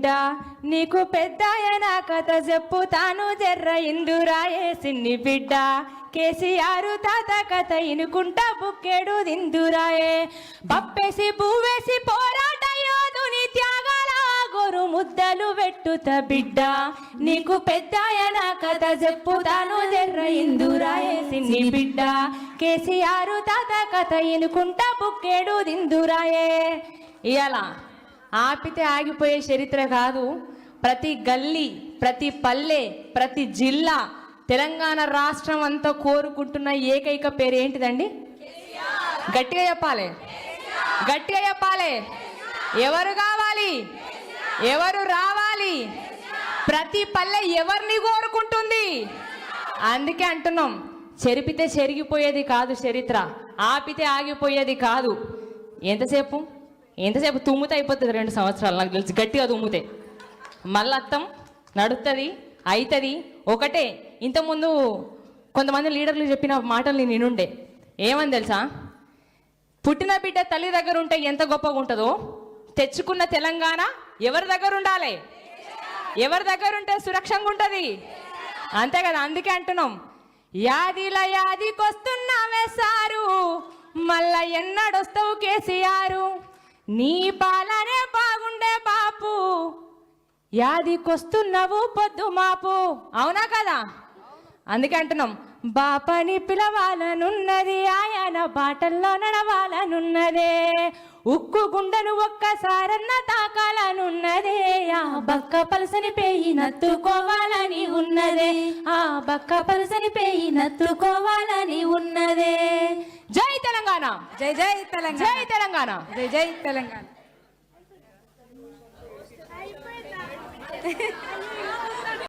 బిడ్డ నీకు పెద్దాయన కథ చెప్పుతాను జర్ర ఇందురాయే సిన్ని బిడ్డ కేసీఆర్ తాత కథ ఇనుకుంటా బుక్కెడు దిందురాయే పప్పేసి పువ్వేసి పోరాట యోధుని త్యాగాల గోరు ముద్దలు వెట్టుత బిడ్డ నీకు పెద్దాయన కథ చెప్పుతాను జర్ర ఇందురాయే సిన్ని బిడ్డ కేసీఆర్ తాత కథ ఇనుకుంటా బుక్కెడు దిందురాయే. ఇయాల ఆపితే ఆగిపోయే చరిత్ర కాదు. ప్రతి గల్లీ, ప్రతి పల్లె, ప్రతి జిల్లా, తెలంగాణ రాష్ట్రం అంతా కోరుకుంటున్న ఏకైక పేరు ఏంటిదండి? గట్టిగా చెప్పాలి, గట్టిగా చెప్పాలి. ఎవరు కావాలి, ఎవరు రావాలి? ప్రతి పల్లె ఎవరిని కోరుకుంటుంది? అందుకే అంటున్నాం, చెరిపితే చెరిగిపోయేది కాదు చరిత్ర, ఆపితే ఆగిపోయేది కాదు. ఎంతసేపు తుమ్ముతే అయిపోతుంది 2 సంవత్సరాలు నాకు తెలిసి. గట్టిగా తుమ్ముతే మళ్ళీ అత్తం నడుస్తుంది, అవుతుంది. ఒకటే ఇంతకుముందు కొంతమంది లీడర్లు చెప్పిన మాటలు నేను వినుండే. ఏమని తెలుసా? పుట్టిన బిడ్డ తల్లి దగ్గర ఉంటే ఎంత గొప్పగా ఉంటుందో, తెచ్చుకున్న తెలంగాణ ఎవరి దగ్గర ఉండాలి? ఎవరి దగ్గర ఉంటే సురక్షంగా ఉంటుంది, అంతే కదా. అందుకే అంటున్నాం, యాదికొస్తున్నావే సారు, మళ్ళా ఎన్నడొస్తావు కేసీఆర్, నీ పాలనే బాగుండే బాపు, యాదికొస్తున్నావు పొద్దు మాపు. అవునా కదా? అందుకే అంటున్నాం, బాపని పిలవాలనున్నది, ఆయన బాటల్లో నడవాలనున్నదే, ఉక్కు గుండెను ఒక్కసారన్న తాకాలనున్నదే, ఆ బక్క పలసని పేయి నత్తుకోవాలని ఉన్నదే, ఆ బక్క పలసని పేయి నత్తుకోవాలని ఉన్నదే. జై తెలంగాణ, జై జై తెలంగాణ, జై తెలంగాణ, జై జై తెలంగాణ.